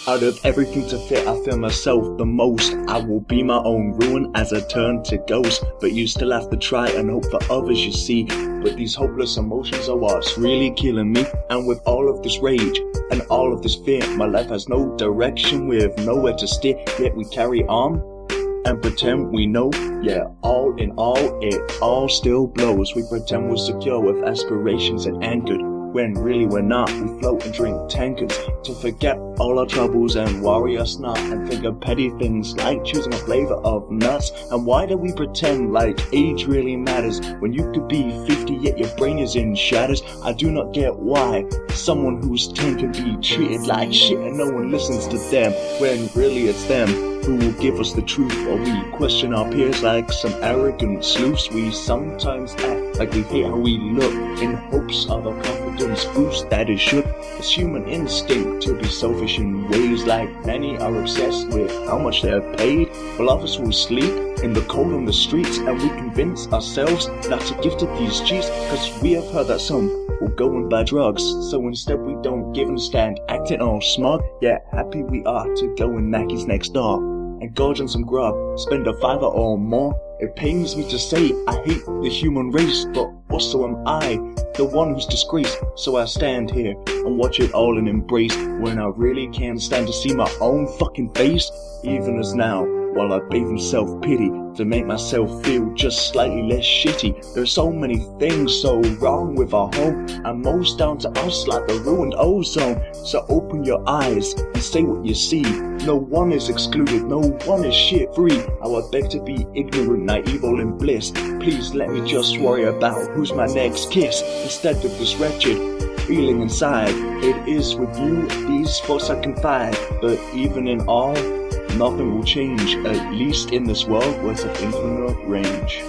Out of everything to fit, I fear myself the most. I will be my own ruin as I turn to ghost. But you still have to try and hope for others, you see. But these hopeless emotions are what's really killing me. And with all of this rage and all of this fear, my life has no direction, we have nowhere to steer. Yet we carry on and pretend we know. Yeah, all in all, it all still blows. We pretend we're secure with aspirations and anchored, when really we're not. We float and drink tankers to forget all our troubles and worry us not, and think of petty things like choosing a flavor of nuts. And why do we pretend like age really matters when you could be 50 yet your brain is in shatters? I do not get why someone who's 10 can be treated like shit and no one listens to them, when really it's them who will give us the truth. Or we question our peers like some arrogant sleuths. We sometimes act like we hate how we look in hopes of a confidence boost that is shook. It's human instinct to be selfish in ways, like many are obsessed with how much they're paid, while others will sleep in the cold on the streets. And we convince ourselves not to give to these cheats, cause we have heard that some will go and buy drugs. So instead we don't give and stand, acting all smug, yet happy we are to go in Mackey's next door and gorge on some grub, spend a $5 or more. It pains me to say I hate the human race, but also am I the one who's disgraced. So I stand here and watch it all and embrace, when I really can't stand to see my own fucking face. Even as now, while I bathe in self-pity to make myself feel just slightly less shitty. There's so many things so wrong with our home, and most down to us like the ruined ozone. So open your eyes and say what you see. No one is excluded, no one is shit free. I would beg to be ignorant, naive, all in bliss. Please let me just worry about who's my next kiss, instead of this wretched feeling inside. It is with you, these thoughts I confide. But even in all, nothing will change, at least in this world with an infinite range.